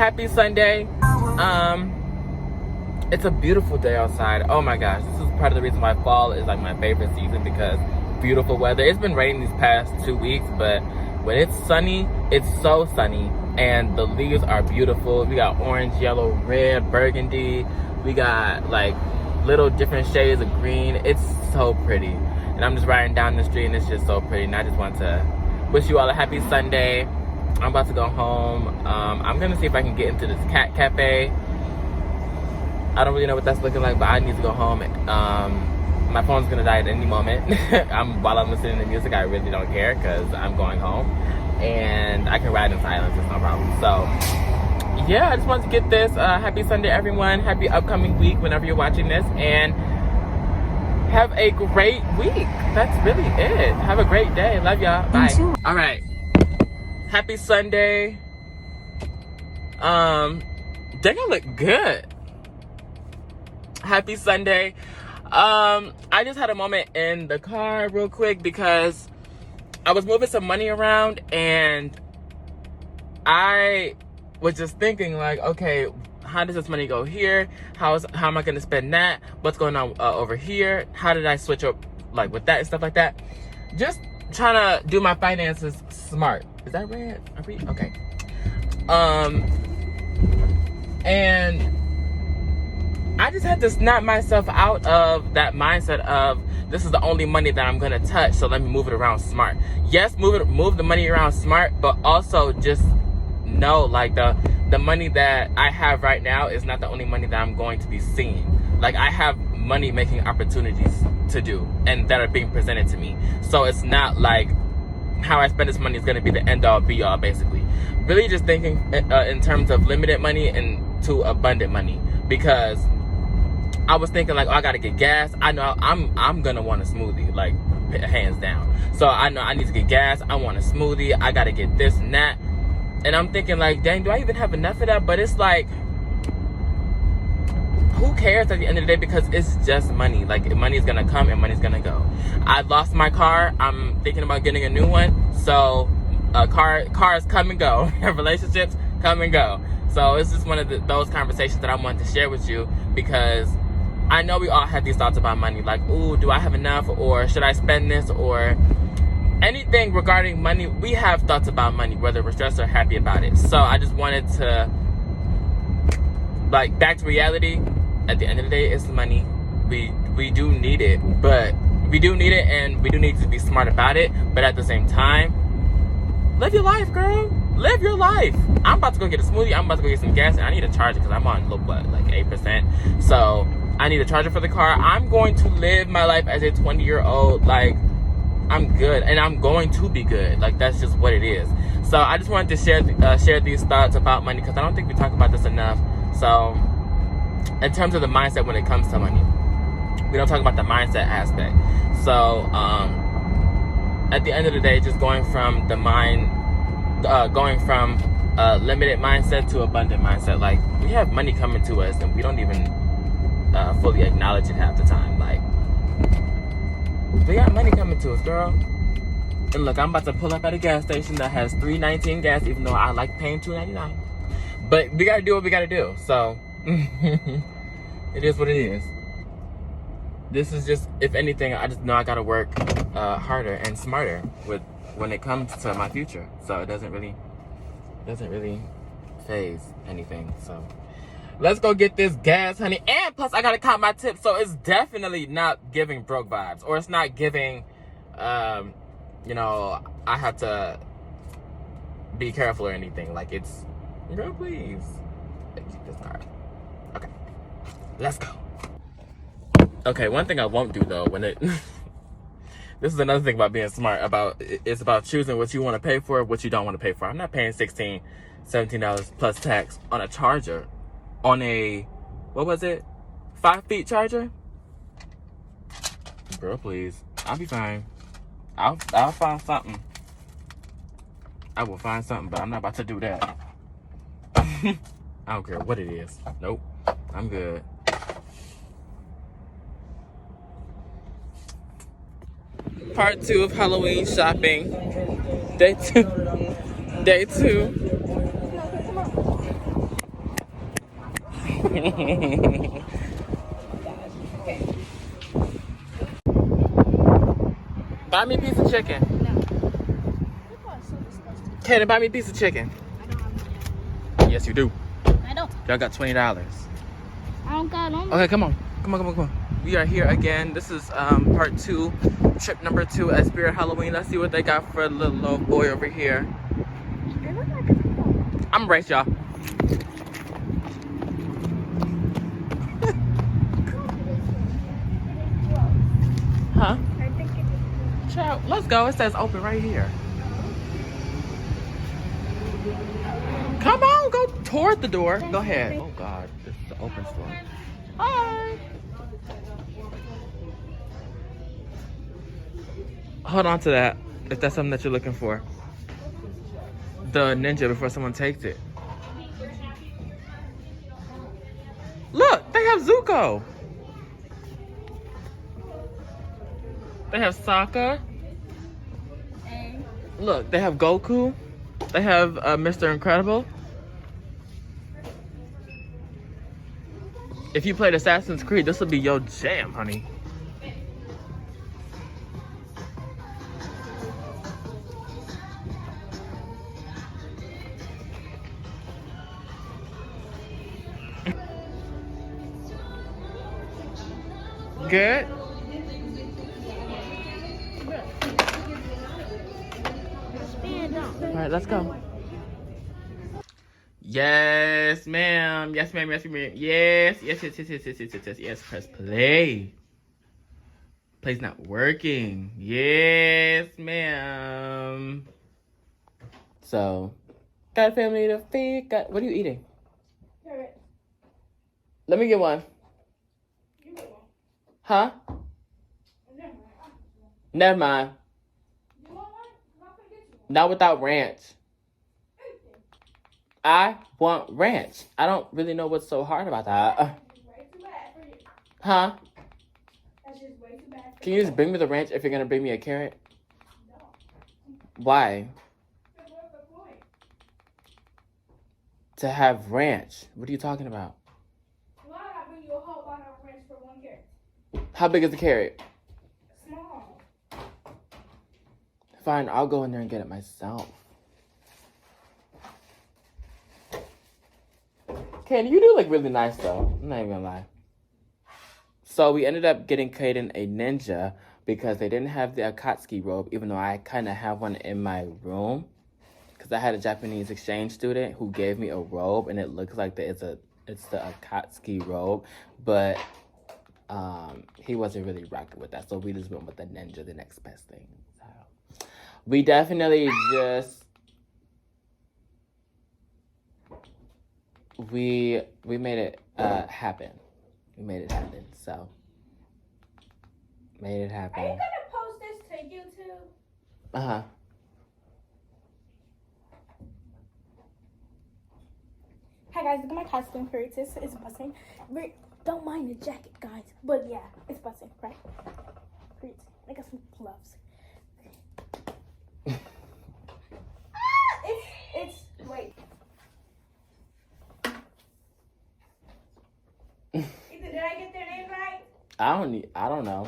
happy Sunday. It's a beautiful day outside. Oh my gosh, this is part of the reason why fall is like my favorite season, because beautiful weather. It's been raining these past 2 weeks, but when it's sunny, it's so sunny, and the leaves are beautiful. We got orange, yellow, red, burgundy. We got like little different shades of green. It's so pretty, and I'm just riding down the street and it's just so pretty, and I just want to wish you all a happy Sunday. I'm about to go home. I'm gonna see if I can get into this cat cafe. I don't really know what that's looking like, but I need to go home. My phone's gonna die at any moment. While I'm listening to music, I really don't care because I'm going home, and I can ride in silence. It's no problem. So yeah, I just wanted to get this. Happy Sunday, everyone. Happy upcoming week whenever you're watching this, and have a great week. That's really it. Have a great day. Love y'all. Bye. All right. Happy Sunday. Dang, I look good. Happy Sunday. I just had a moment in the car real quick because I was moving some money around, and I was just thinking like, okay, how does this money go here? How am I going to spend that? What's going on over here? How did I switch up like with that and stuff like that? Just trying to do my finances smart. Is that red? Are we okay? And I just had to snap myself out of that mindset of this is the only money that I'm gonna touch, so let me move it around smart. Yes, move the money around smart, but also just know like the money that I have right now is not the only money that I'm going to be seeing. Like, I have money making opportunities to do and that are being presented to me. So it's not like how I spend this money is going to be the end all be all, basically. Really just thinking in terms of limited money and to abundant money, because I was thinking like, oh, I got to get gas. I know I'm going to want a smoothie, like hands down. So I know I need to get gas. I want a smoothie. I got to get this and that. And I'm thinking like, dang, do I even have enough of that? But it's like, who cares at the end of the day, because it's just money. Like, money's gonna come and money's gonna go. I lost my car. I'm thinking about getting a new one. So cars come and go. Relationships come and go. So it's just one of those conversations that I wanted to share with you, because I know we all have these thoughts about money. Like, ooh, do I have enough? Or should I spend this? Or anything regarding money. We have thoughts about money, whether we're stressed or happy about it. So I just wanted to, like, back to reality. At the end of the day, it's money. We do need it, but we do need it, and we do need to be smart about it. But at the same time, live your life, girl. Live your life. I'm about to go get a smoothie. I'm about to go get some gas, and I need a charger because I'm on low blood, like 8%. So I need a charger for the car. I'm going to live my life as a 20-year-old. Like, I'm good, and I'm going to be good. Like, that's just what it is. So I just wanted to share these thoughts about money, because I don't think we talk about this enough. So in terms of the mindset when it comes to money, we don't talk about the mindset aspect. So at the end of the day, just going from limited mindset to abundant mindset. Like, we have money coming to us and we don't even fully acknowledge it half the time. Like, we got money coming to us, girl. And look, I'm about to pull up at a gas station that has $3.19 gas, even though I like paying $2.99. But we gotta do what we gotta do. So it is what it is. This is just, if anything, I just know I gotta work harder and smarter when it comes to my future. So it doesn't really phase anything. So let's go get this gas, honey. And plus, I gotta count my tips. So it's definitely not giving broke vibes, or it's not giving, you know, I have to be careful or anything. Like, it's, girl, please keep this card. Okay, let's go. Okay, one thing I won't do though, when it this is another thing about being smart, it's about choosing what you want to pay for, what you don't want to pay for. I'm not paying $16, $17 plus tax on a charger, on a, what was it, 5 feet charger? Girl, please, I'll be fine. I'll find something. I will find something, but I'm not about to do that. I don't care what it is. Nope, I'm good. Part 2 of Halloween shopping. Day 2. Buy me a piece of chicken. Kaden, buy me a piece of chicken. Yes, you do. I don't. Y'all got $20. I don't got no. Okay, come on. We are here again. This is part 2, trip number 2 at Spirit Halloween. Let's see what they got for the little boy over here. I'm right, y'all. Huh? Child, let's go. It says open right here. Come on, go toward the door. Go ahead. Oh God, this is the open store. Hi. Hold on to that, if that's something that you're looking for. The ninja before someone takes it. Look, they have Zuko. They have Sokka. Look, they have Goku. They have Mr. Incredible. If you played Assassin's Creed, this will be your jam, honey. Good? All right, let's go. Yes, ma'am. Yes, ma'am. Yes, ma'am. Yes. Yes, press play. Play's not working. Yes, ma'am. So, got a family to feed. What are you eating? Carrot. Let me get one. You get one. Huh? Never mind. You want one? I'm not gonna get you one. Not without ranch. I want ranch. I don't really know what's so hard about that. It's way too bad for you. Huh? That's just way too bad for Can you just bring me the ranch if you're gonna bring me a carrot? No. Why? What's the point? To have ranch. What are you talking about? Why would I bring you a whole bottle of ranch for one carrot? How big is the carrot? Small. Fine, I'll go in there and get it myself. Candy, you do look really nice though. I'm not even gonna lie. So we ended up getting Kaden a ninja because they didn't have the Akatsuki robe, even though I kind of have one in my room. Because I had a Japanese exchange student who gave me a robe, and it looks like it's the Akatsuki robe, but he wasn't really rocking with that, so we just went with the ninja, the next best thing. So we definitely just we made it happen. We made it happen. So made it happen. Are you gonna post this to YouTube? Uh-huh. Hi guys, look at my costume for it. It's busting. Don't mind the jacket, guys. But yeah, it's busting, right? Great. I got some gloves. Wait. Did I get their name right? I don't know.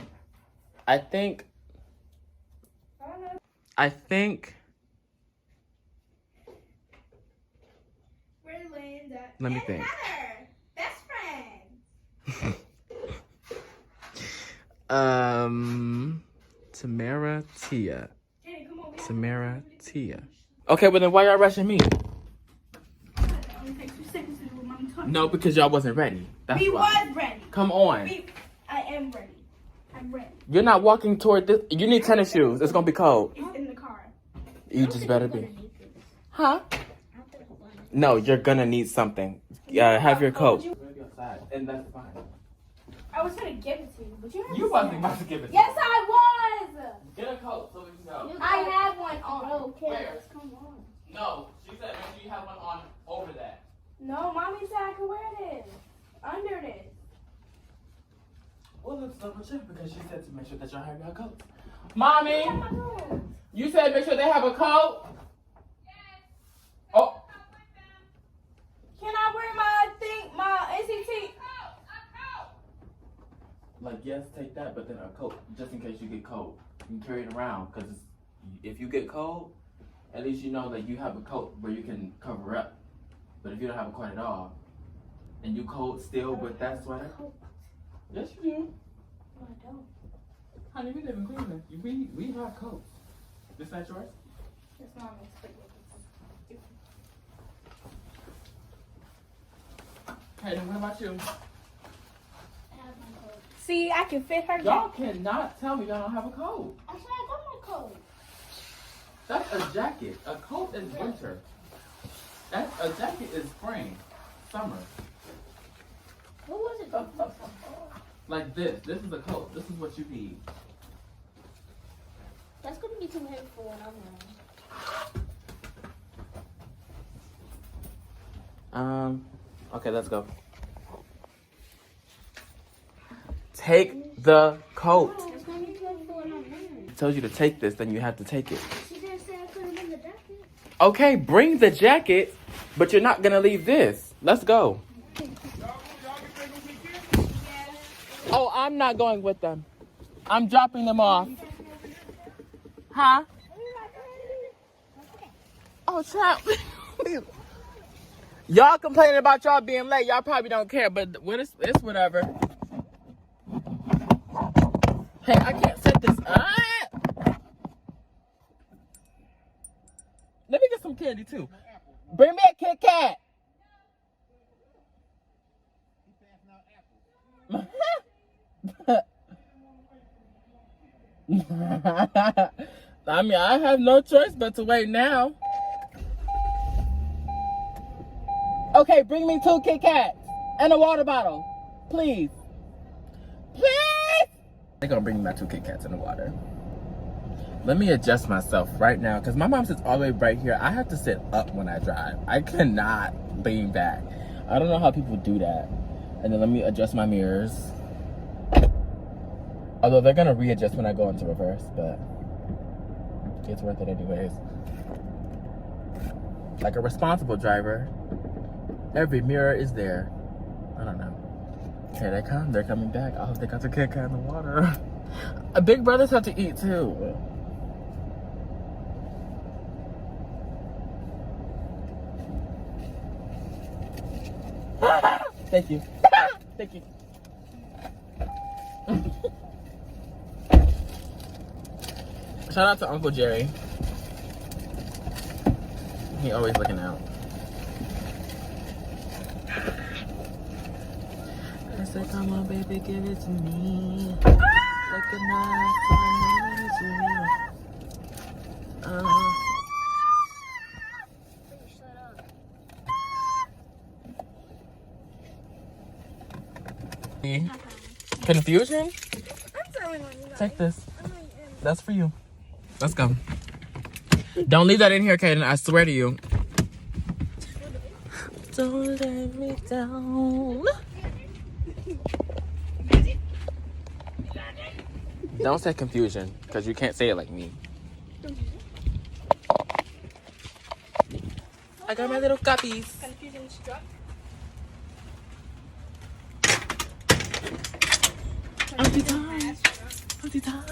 I think We're Linda. Let me and think. Heather, best friends. Tamara Tia. Jenny, come on. Tamara Tia. Okay, but then why y'all rushing me? No, because y'all wasn't ready. That's We why. was ready. Come on. I am ready. I'm ready. You're not walking toward this. You need tennis shoes. It's gonna be cold. It's in the car. You just better be. Huh? No, you're gonna need something. Have your coat. And that's fine. I was gonna give it to you, but You wasn't about to give it to me. Yes, I was. Get a coat so we can go. I have one on. Okay. Where? Come on. No, she said make sure you have one on over that. No, mommy said I could wear this. Under this. Well, let's double check because she said to make sure that y'all have your coat. Mommy, you said make sure they have a coat? Yes. Oh. Can I wear my NCT like, yes, take that, but then a coat, just in case you get cold. You can carry it around, because if you get cold, at least you know that you have a coat where you can cover up. But if you don't have a coat at all, and you cold still with that sweater? Yes, you do. No, I don't. Honey, we live in Cleveland. We have coats. This not yours? It's not mine. Hey, then what about you? See, I can fit her Y'all jacket. cannot tell me y'all don't have a coat. I said I got my coat. That's a jacket. A coat is winter. A jacket is spring, summer. What was it? Like this. This is a coat. This is what you need. That's gonna be too heavy for what I'm wearing. Okay, let's go. Take the coat. That's gonna be too heavy for what I'm wearing. It tells you to take this, then you have to take it. She just said I couldn't bring the jacket. Okay, bring the jacket, but you're not gonna leave this. Let's go. Oh, I'm not going with them. I'm dropping them off. Huh? Oh, child. Y'all complaining about y'all being late. Y'all probably don't care, but when it's whatever. Hey, I can't set this up. Let me get some candy too. Bring me a Kit Kat. I mean, I have no choice but to wait now. Okay, bring me 2 Kit Kats and a water bottle. Please. Please! They're gonna bring me my 2 Kit Kats and a water. Let me adjust myself right now, because my mom sits all the way right here. I have to sit up when I drive. I cannot lean back. I don't know how people do that. And then let me adjust my mirrors. Although they're gonna readjust when I go into reverse, but it's worth it anyways. Like a responsible driver, every mirror is there. I don't know. Here they come. They're coming back. I hope they got the Kit Kat in the water. Big brothers have to eat too. Thank you. Thank you. Shout out to Uncle Jerry. He always looking out. I said, come on, baby, give it to me. Like a knife, Confusion? Take this. That's for you. Let's go. Don't leave that in here, Kaden. I swear to you. Don't let me down. Don't say confusion, because you can't say it like me. I got my little guppies. Confusion struck. Auntie time. Auntie time.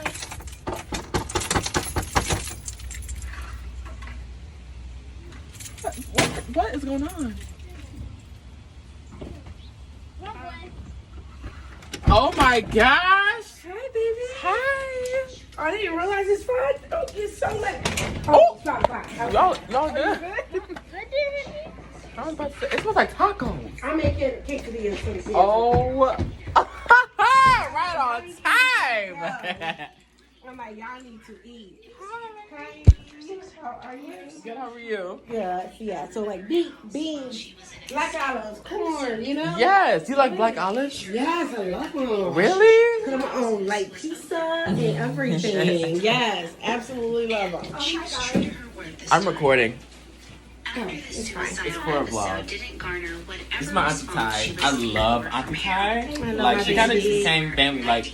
What is going on? Oh my gosh! Hi, baby. Hi! I didn't realize it's fried. Oh, it's so much. Oh, stop. Y'all good? I'm about to say, it smells like tacos. I'm making quesadillas for the Oh, right on time. I'm like, y'all need to eat. Hi. How are you? Good, how are you? Yeah. So like beans, black olives, corn, you know? Yes, you like black olives? Yes, I love them. Really? Put them on like pizza and everything. Yes, absolutely love them. Oh my God. I'm recording. It's fine. It's for a vlog. This is my Auntie Ty. I love Auntie Ty. Like, she kind of became family. Like,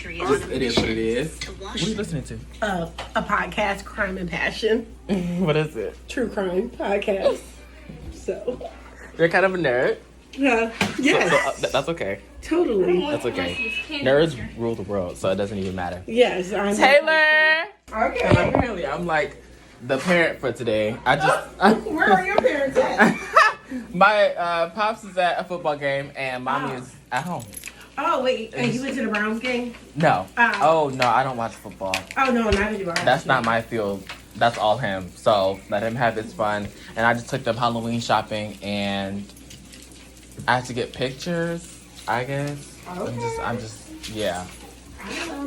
it is what it is. What are you listening to? A podcast, Crime and Passion. What is it? True crime podcast. So. You're kind of a nerd. Yes. So, that's okay. Totally. That's okay. Nerds rule the world, so it doesn't even matter. Yes, I'm Taylor! Okay. And apparently I'm like the parent for today. Where are your parents at? My pops is at a football game and mommy is at home. Oh, wait. And he went to the Browns game? No. Oh, no, I don't watch football. Oh, no, neither do I. That's not my field. That's all him. So let him have his fun. And I just took them Halloween shopping and I have to get pictures, I guess. Okay. I'm just, yeah.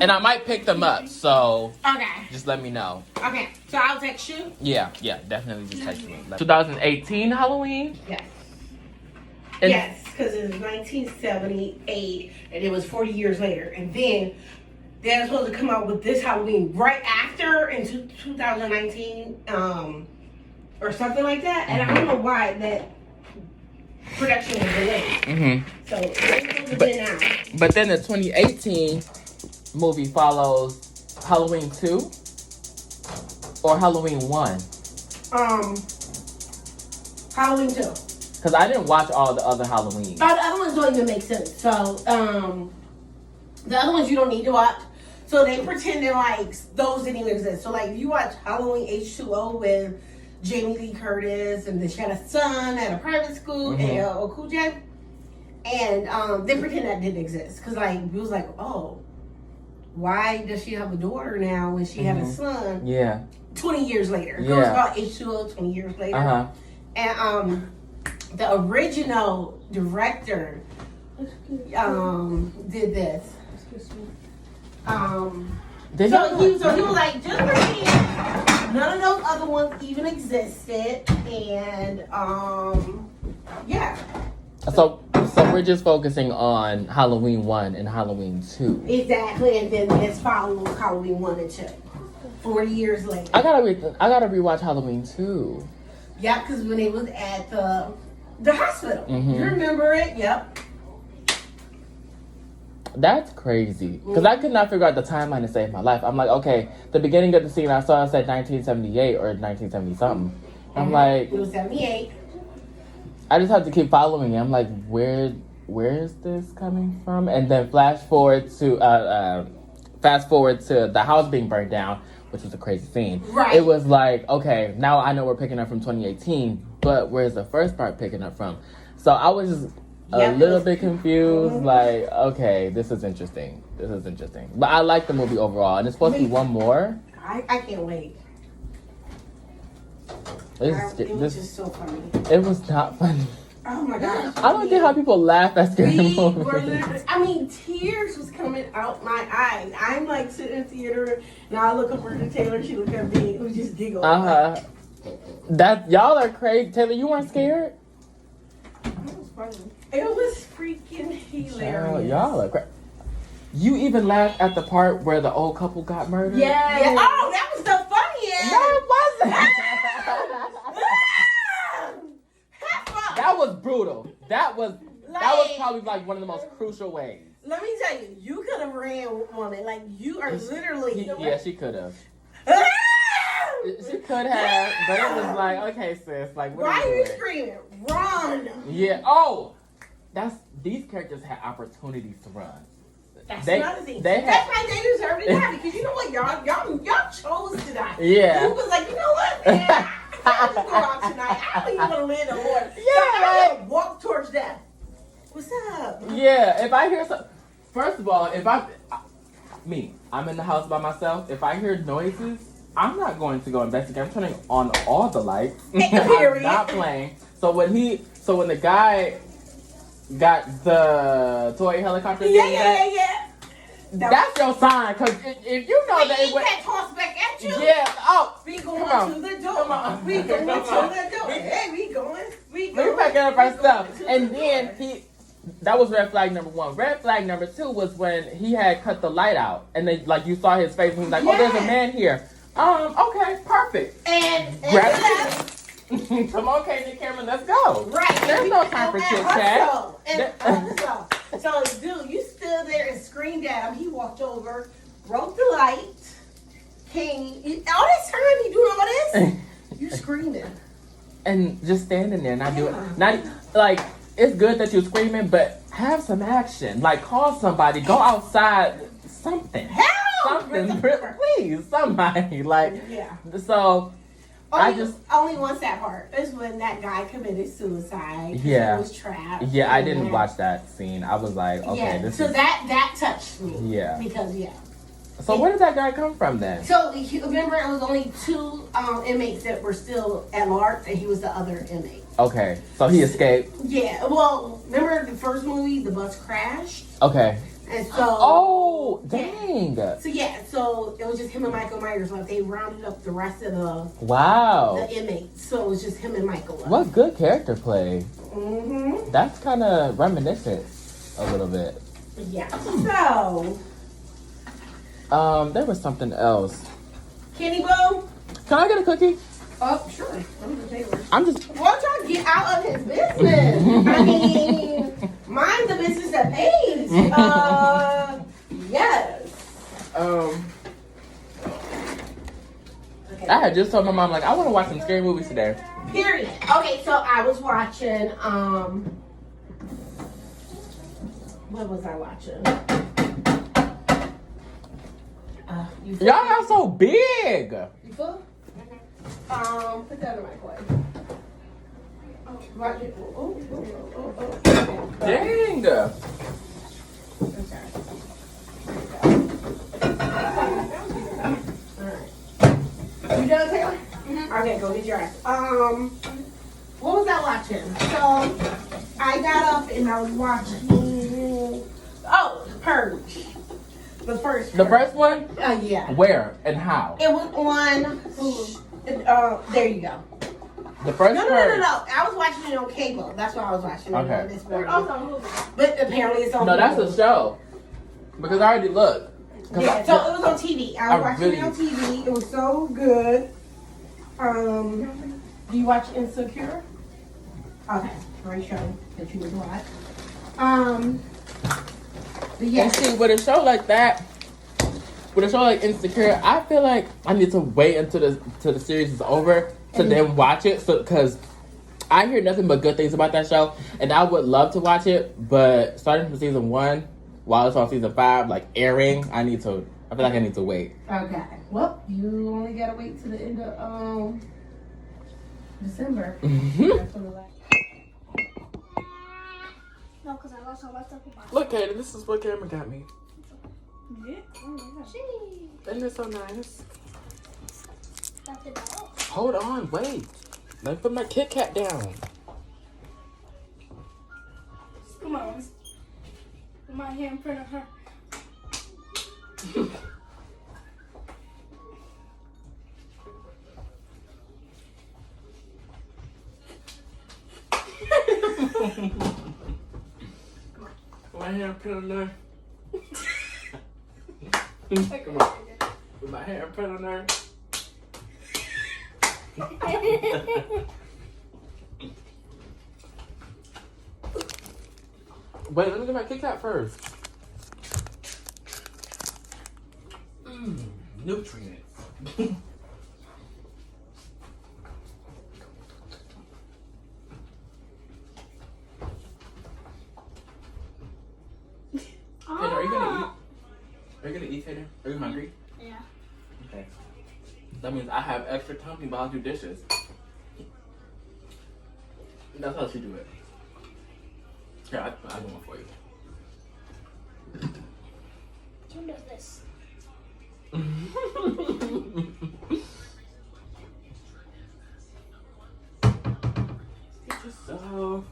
And I might pick them up, so Okay. just let me know. Okay. So I'll text you? Yeah, definitely just text me. 2018 Halloween? Yes. And Yes, because it was 1978, and it was 40 years later. And then they're supposed to come out with this Halloween right after in 2019, or something like that. And I don't know why that production was delayed. Mm-hmm. So it's supposed to be now. But then the 2018 movie follows Halloween 2 or Halloween 1? Halloween 2. Because I didn't watch all the other Halloween. The other ones don't even make sense. So, the other ones you don't need to watch. So they pretended like those didn't even exist. So like if you watch Halloween H2O with Jamie Lee Curtis and then she had a son at a private school and Cool J, and they pretend that didn't exist because like it was like, oh, why does she have a daughter now when she had a son? Yeah. 20 years later. It was called H2O 20 years later. And the original director did this. So he was like, just pretend none of those other ones even existed, and yeah. So we're just focusing on Halloween 1 and Halloween 2. Exactly, and then this follows Halloween 1 and 2. 40 years later. I gotta rewatch Halloween 2. Yeah, because when it was at the hospital. You remember it? Yep. That's crazy. Because I could not figure out the timeline to save my life. I'm like, okay, the beginning of the scene I saw said 1978 or 1970 something. I'm like, it was 78. I just have to keep following it. I'm like, where is this coming from? And then fast forward to the house being burned down, which was a crazy scene. Right. It was like, okay, now I know we're picking up from 2018, but where's the first part picking up from? So I was just a little bit confused. Like, okay, this is interesting. But I like the movie overall, and it's supposed to be one more. I can't wait. It was just so funny. It was not funny. Oh my gosh. I don't get how people laugh at scary movies. I mean, tears was coming out my eyes. I'm like sitting in the theater, and I look over to Taylor, she look at me, it was just giggle. That y'all are crazy. Taylor, you weren't scared? It was funny. It was freaking hilarious. Y'all are crazy. You even laughed at the part where the old couple got murdered? Yeah. Oh, that was the funniest. No, it wasn't. That was brutal. That was probably like one of the most crucial ways. Let me tell you, you could have ran woman. Like you are literally. Yeah, she could have. She could have, but it was like, okay, sis, like, what why are you screaming? Run! Yeah. Oh, these characters had opportunities to run. That's another thing. That's why they deserve to die, because you know what, y'all chose to die. Yeah. You was like, you know what, man, I just go out tonight. I don't even want to live no more. Yeah. So I want to walk towards death. What's up? Yeah. If I hear something, first of all, I'm in the house by myself. If I hear noises, I'm not going to go investigate. I'm turning on all the lights. I'm not playing. So when the guy got the toy helicopter, Yeah. That's your sign, because if you know that it went tossed back at you. Yeah. Oh, We going to the door. Come on. We going to the door. Hey, we going. We're packing up our stuff, and then that was red flag number 1. Red flag number 2 was when he had cut the light out, and then like you saw his face, and he was like, "Oh, there's a man here." Okay, perfect. And grab it. Come on, Katie Cameron, let's go. Right. There's no time for chit chat. So, dude, you stood there and screamed at him. He walked over, broke the light, came. All this time he doing all this, you screaming. And just standing there, not doing, not like. It's good that you're screaming, but have some action. Like, call somebody. Go outside. Something. Help! Something. Please, somebody. Like, Yeah. so... Only one sad part is when that guy committed suicide. Yeah. He was trapped. Yeah, I didn't watch that scene. I was like, okay, yeah. So that touched me. Yeah. Because So where did that guy come from then? So remember, it was only 2 inmates that were still at large, and he was the other inmate. Okay, so he escaped. Yeah. Well, remember the first movie, the bus crashed. Okay. And so. Oh, dang. So it was just him and Michael Myers left. They rounded up the rest of the inmates. So it was just him and Michael left. What good character play. Mm-hmm. That's kind of reminiscent a little bit. Yeah. So. There was something else. Kenny Boo? Can I get a cookie? Oh, sure. I'm just. Won't y'all get out of his business? I mean, mind the business that pays. Yes. Okay. I had just told my mom, like, I want to watch some scary movies today. Period. Okay, so I was watching, what was I watching? Y'all are so big. You full? Put that in my plate. Dang. Okay. Alright. You done, Taylor? Mm-hmm. Okay, go get your ass. What was I watching? So, I got up and I was watching, Purge. The first one? Yeah. Where and how? It was on Hulu. There you go. The first No. I was watching it on cable. That's what I was watching. Okay. This morning. But apparently it's on No, Hulu. that's a show. Because I already looked. Yeah, so it was on TV. I was watching it on TV. It was so good. Do you watch Insecure? Okay, great show that you would watch. But yeah. And see, with a show like that, with a show like Insecure, I feel like I need to wait until the series is over to then watch it. So, because I hear nothing but good things about that show, and I would love to watch it, but starting from season 1, while it's on season 5, like airing, I feel like I need to wait. Okay. Well, you only gotta wait till the end of December. No, because I lost all my stuff in my Look, Kaden, this is what Cameron got me. Yeah. Isn't it so nice? That's it all. Hold on, wait. Let me put my Kit Kat down. Come on. Put my handprint on her. My handprint on there. Come on. With my handprint on there. Wait, let me get my Kit Kat first. Nutrients. Taylor, are you gonna eat? Are you gonna eat, Taylor? Are you hungry? Yeah. Okay. That means I have extra tummy while I do dishes. That's how she do it. Here, I do one for you. Who does this? So,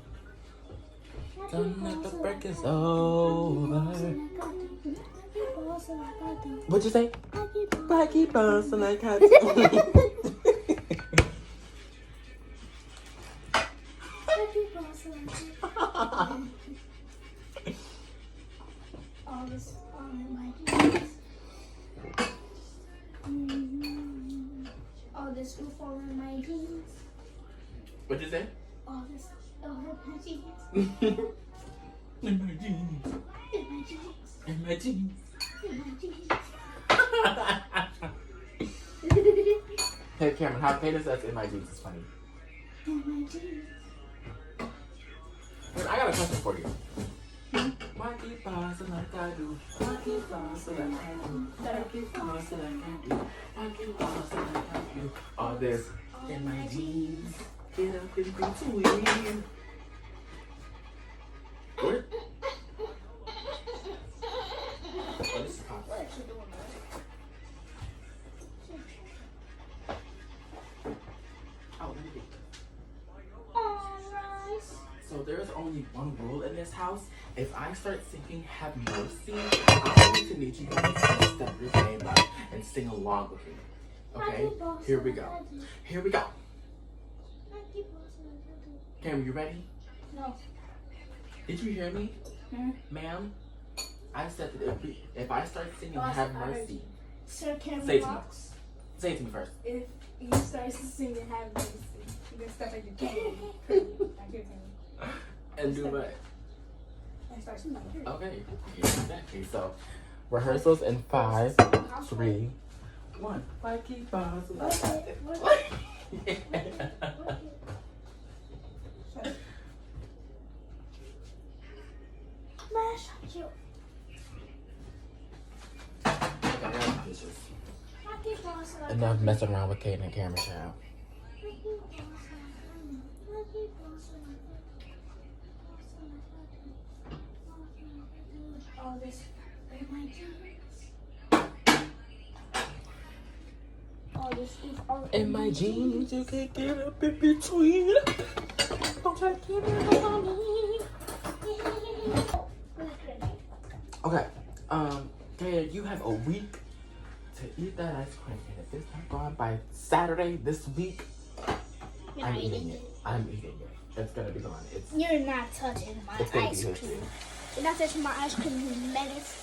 don't let the break is over. What'd you say? I keep bouncing like I All this on my jeans. All this goof all in my jeans. What'd you say? All this all in my jeans. In my jeans. In my jeans. In my jeans. In my jeans. Hey Cameron, how Taylor says in my jeans is funny. In my jeans. I got a question for you. boss like I do. I keep boss like I do. I keep boss like I do. I keep boss like I do. All this in my jeans. Get up in between. What? Oh, this is hot. Oh, let me get this. So there's only one rule in this house. If I start singing Have Mercy, I'm going to need you guys to step your game up and sing along with me. Okay? Here we go. Here we go. Cam, you ready? No. Did you hear me? Ma'am? I said that if I start singing Have Mercy, Sir, can say it to me. Say it to me first. If you start singing Have Mercy, you're going to step like you can. And do what? And start singing. Okay. Exactly. So, rehearsals in 5, 3, 1. Why keep on? Enough messing around with Kate and camera child. All this in my jeans. All this is all In my jeans, you can't get up in between. Don't try to keep it on me. Okay, Kate, you have a week to eat that ice cream, and if it's not gone by Saturday this week, I'm eating it. I'm eating it. It's gonna be gone. You're not touching my It's gonna ice be cream. history. You're not touching my ice cream, you menace.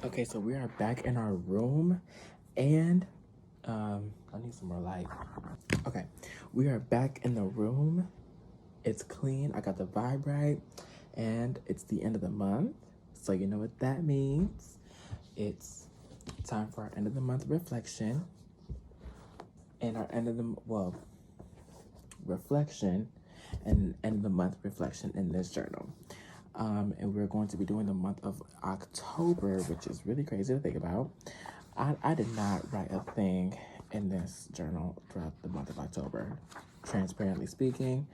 Okay, so we are back in our room, and I need some more light. Okay, we are back in the room. It's clean. I got the vibe right, and it's the end of the month, So you know what that means. It's time for our end of the month reflection. And our end of the, reflection and end of the month reflection in this journal. And we're going to be doing the month of October, which is really crazy to think about. I did not write a thing in this journal throughout the month of October, transparently speaking.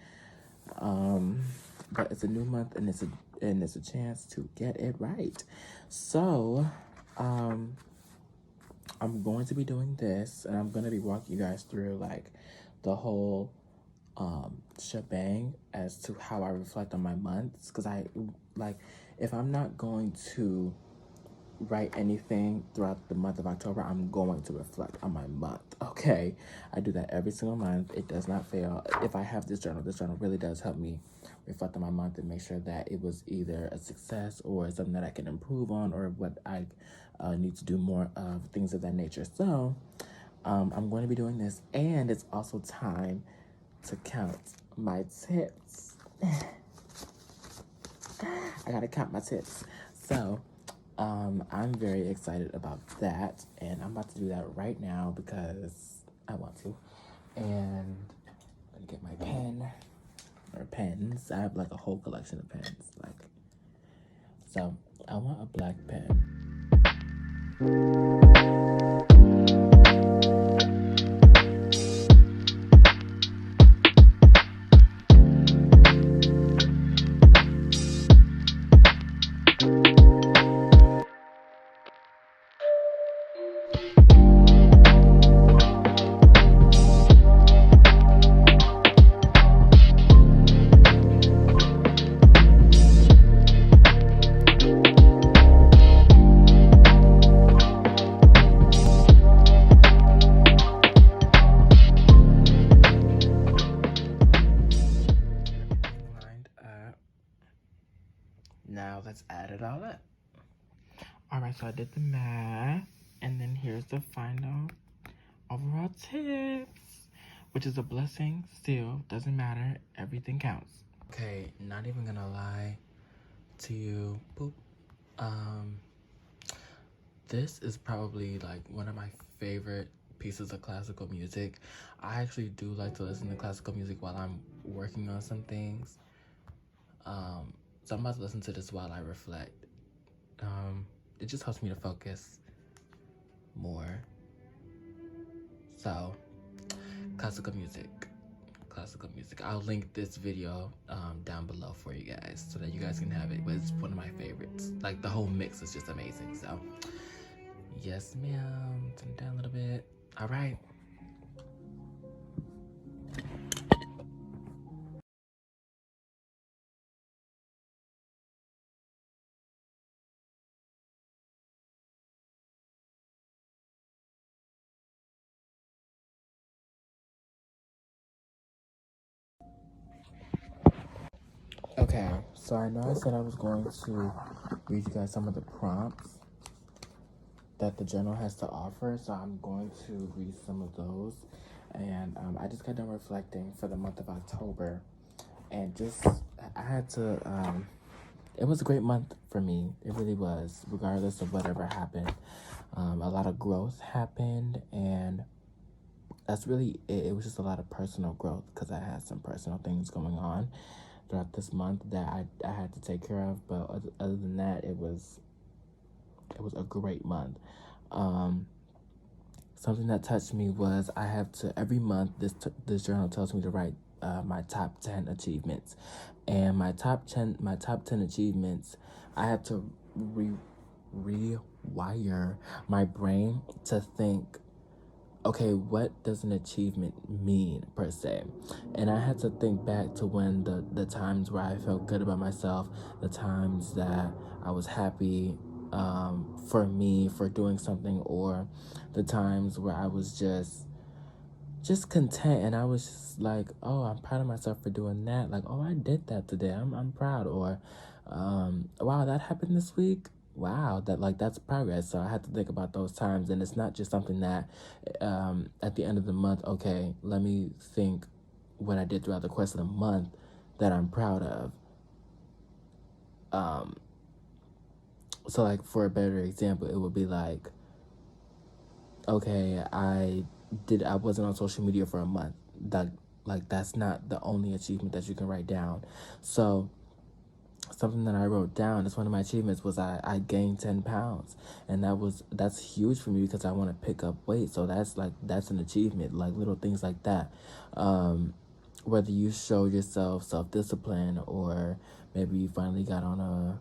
But it's a new month and it's a chance to get it right. So, I'm going to be doing this, and I'm going to be walking you guys through like the whole shebang as to how I reflect on my months, because I like, if I'm not going to write anything throughout the month of October, I'm going to reflect on my month. Okay, I do that every single month. It does not fail. If I have this journal really does help me reflect on my month and make sure that it was either a success or something that I can improve on, or what I need to do more of, things of that nature. So I'm going to be doing this, and it's also time to count my tips. I gotta count my tips. So I'm very excited about that, and I'm about to do that right now because I want to. And I'm gonna get my pen, or pens. I have like a whole collection of pens. So I want a black pen. Now let's add it all up. All right, so I did the math, and then here's the final overall tips, which is a blessing. Still, doesn't matter. Everything counts. Okay, not even gonna lie to you. Boop. This is probably like one of my favorite pieces of classical music. I actually do like to listen to classical music while I'm working on some things. So I'm about to listen to this while I reflect. It just helps me to focus more. So, classical music. I'll link this video down below for you guys so that you guys can have it. But it's one of my favorites. Like, the whole mix is just amazing. So, yes, ma'am. Turn it down a little bit. All right. Okay, so I know I said I was going to read you guys some of the prompts that the journal has to offer, so I'm going to read some of those. And I just got done reflecting for the month of October, and I had to, it was a great month for me. It really was, regardless of whatever happened. A lot of growth happened, and that's really it. It was just a lot of personal growth because I had some personal things going on throughout this month that I had to take care of. But other than that, it was a great month. Something that touched me was I have to, every month, this journal tells me to write my top 10 achievements. And my top 10 achievements, I have to rewire my brain to think, okay, what does an achievement mean per se? And I had to think back to when the times where I felt good about myself, the times that I was happy for me for doing something, or the times where I was just content, and I was just like, oh, I'm proud of myself for doing that. Like, oh, I did that today. I'm proud. Or wow, that happened this week. Wow, that's progress. So I had to think about those times, and it's not just something that at the end of the month, okay, let me think what I did throughout the course of the month that I'm proud of. So like for a better example, it would be like, okay, I wasn't on social media for a month. That, like, that's not the only achievement that you can write down. So something that I wrote down as one of my achievements was I gained 10 pounds, and that's huge for me because I want to pick up weight. So that's an achievement, like little things like that. Whether you show yourself self-discipline, or maybe you finally got on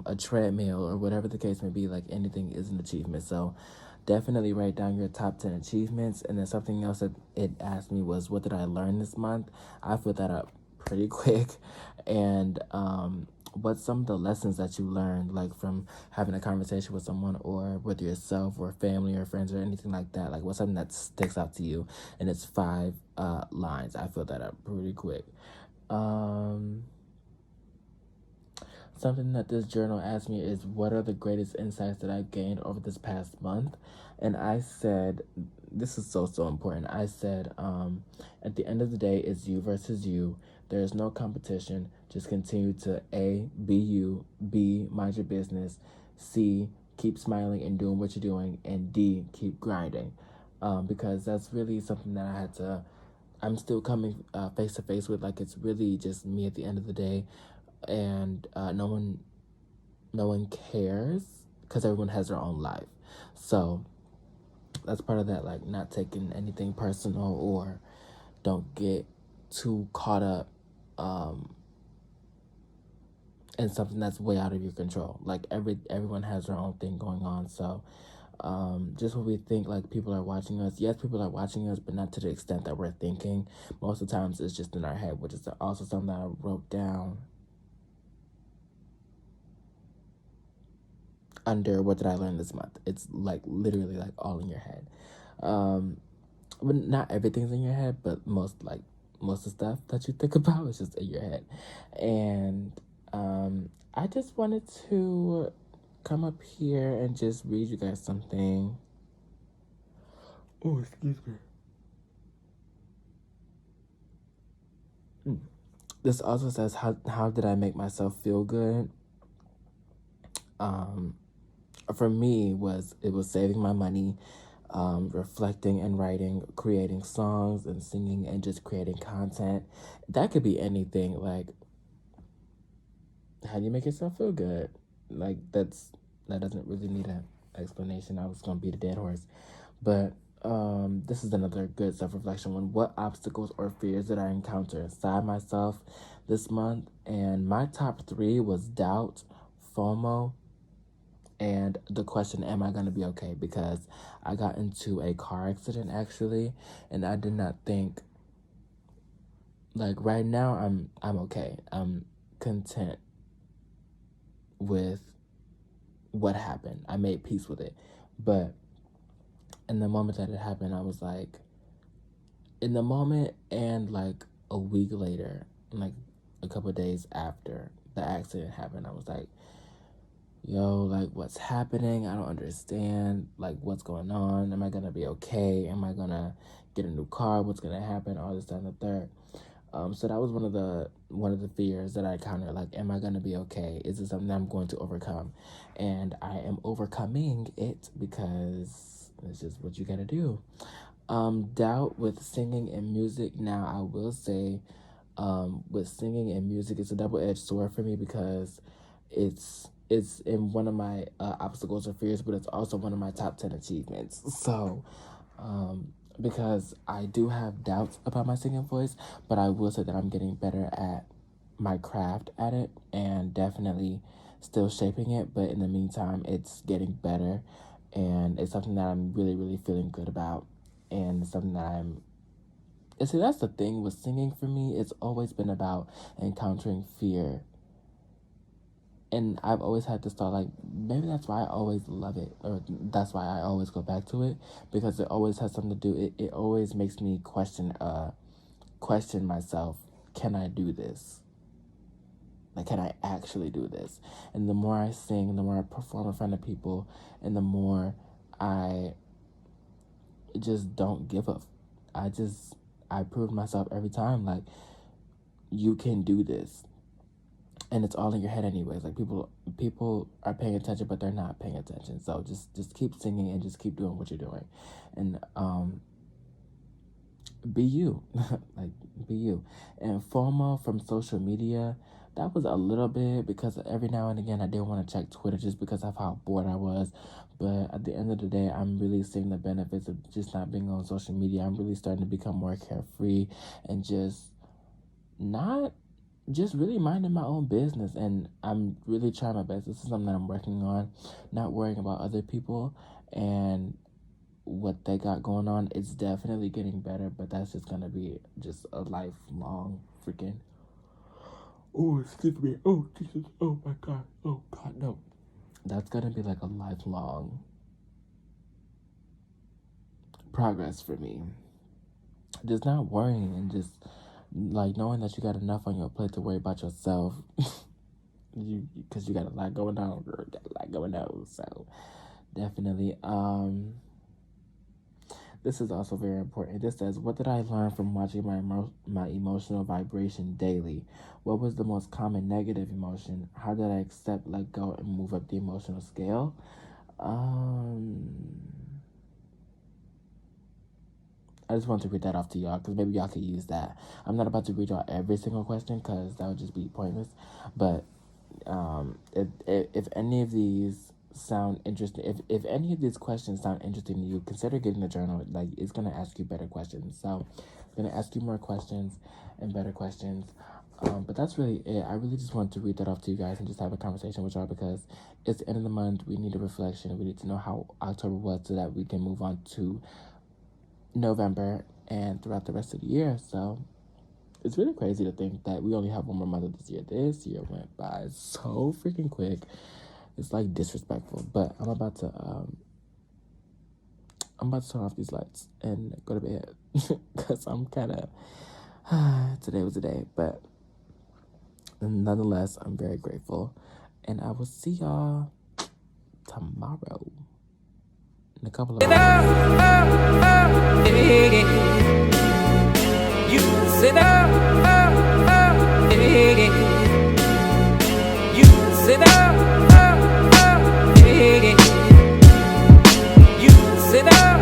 a treadmill, or whatever the case may be, like anything is an achievement. So definitely write down your top 10 achievements. And then something else that it asked me was, what did I learn this month? I put that up pretty quick. And what's some of the lessons that you learned, like from having a conversation with someone, or with yourself or family or friends or anything like that? Like, what's something that sticks out to you? And it's 5 lines. I filled that up pretty quick. Something that this journal asked me is, what are the greatest insights that I've gained over this past month? And I said, this is so important. I said, at the end of the day, it's you versus you. There is no competition. Just continue to A, be you, B, mind your business, C, keep smiling and doing what you're doing, and D, keep grinding. Because that's really something that I'm still coming face to face with. Like, it's really just me at the end of the day. And no one cares, because everyone has their own life. So that's part of that, like not taking anything personal, or don't get too caught up in something that's way out of your control. Like everyone has their own thing going on. So just when we think like people are watching us, yes, people are watching us, but not to the extent that we're thinking. Most of the times it's just in our head, which is also something that I wrote down under what did I learn this month. It's like literally like all in your head. But not everything's in your head, but most of the stuff that you think about is just in your head. And I just wanted to come up here and just read you guys something. Oh, excuse me. This also says, how did I make myself feel good? For me, it was saving my money, reflecting and writing, creating songs and singing, and just creating content. That could be anything. Like, how do you make yourself feel good? Like, that doesn't really need an explanation. I was gonna beat a dead horse. But this is another good self-reflection one. What obstacles or fears did I encounter inside myself this month? And my top 3 was doubt, FOMO, and the question, am I going to be okay? Because I got into a car accident, actually, and I did not think, like, right now I'm okay. I'm content with what happened. I made peace with it. But in the moment that it happened, I was like, in the moment and like a week later, like a couple of days after the accident happened, I was like, yo, like, what's happening? I don't understand. Like, what's going on? Am I gonna be okay? Am I gonna get a new car? What's gonna happen? All this, that, and the third. So that was one of the fears that I encountered. Like, am I gonna be okay? Is it something that I'm going to overcome? And I am overcoming it, because it's just what you gotta do. Doubt with singing and music. Now, I will say, with singing and music, it's a double-edged sword for me, because it's in one of my obstacles or fears, but it's also one of my top 10 achievements. So, because I do have doubts about my singing voice, but I will say that I'm getting better at my craft at it, and definitely still shaping it. But in the meantime, it's getting better, and it's something that I'm really, really feeling good about, and something that and see, that's the thing with singing for me. It's always been about encountering fear. And I've always had this thought, like, maybe that's why I always love it, or that's why I always go back to it, because it always has something to do. It always makes me question myself. Can I do this? Like, can I actually do this? And the more I sing, the more I perform in front of people, and the more I just don't give up. I prove myself every time, like, you can do this. and it's all in your head anyways. Like people are paying attention, but they're not paying attention. So just keep singing and just keep doing what you're doing, and be you. Like, be you. And FOMO from social media, that was a little bit, because every now and again I did want to check Twitter just because of how bored I was. But at the end of the day, I'm really seeing the benefits of just not being on social media. I'm really starting to become more carefree and just really minding my own business. And I'm really trying my best. This is something that I'm working on, not worrying about other people and what they got going on. It's definitely getting better, but that's just gonna be just a lifelong freaking, oh, excuse me, oh Jesus, oh my God, oh God, no, that's gonna be like a lifelong progress for me. Just not worrying and just like knowing that you got enough on your plate to worry about yourself. Because you got a lot going on, girl. You got a lot going on. So definitely this is also very important. This says, what did I learn from watching my emotional vibration daily? What was the most common negative emotion? How did I accept, let go, and move up the emotional scale? I just want to read that off to y'all because maybe y'all could use that. I'm not about to read y'all every single question because that would just be pointless. But if any of these sound interesting, if any of these questions sound interesting to you, consider getting a journal. Like, it's gonna ask you better questions. So it's gonna ask you more questions and better questions. But that's really it. I really just wanted to read that off to you guys and just have a conversation with y'all because it's the end of the month. We need a reflection. We need to know how October was so that we can move on to November and throughout the rest of the year. So it's really crazy to think that we only have one more month of this year. This year went by so freaking quick. It's like disrespectful. But I'm about to turn off these lights and go to bed because I'm kind of today was the day. But nonetheless, I'm very grateful, and I will see y'all tomorrow in a couple of hours. You sit up, you sit up, you sit up,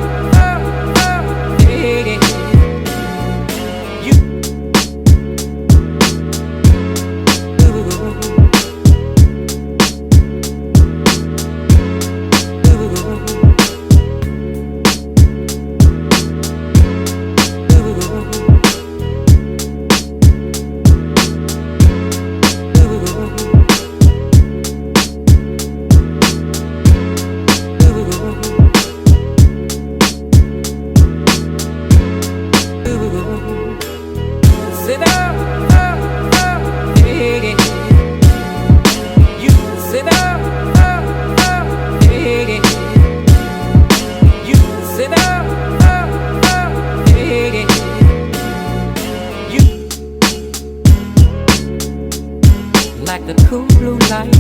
like the cool blue light,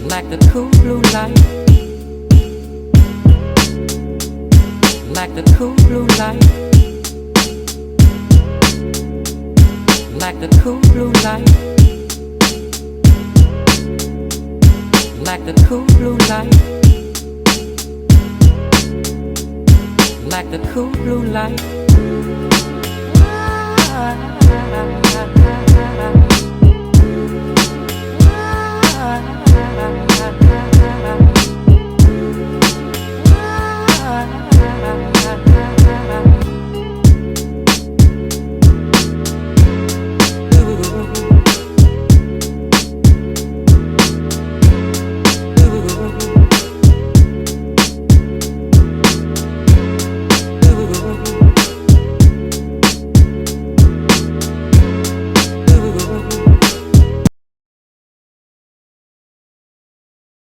like the cool blue light, like the cool blue light, like the cool blue light, like the cool blue light, like the cool blue light.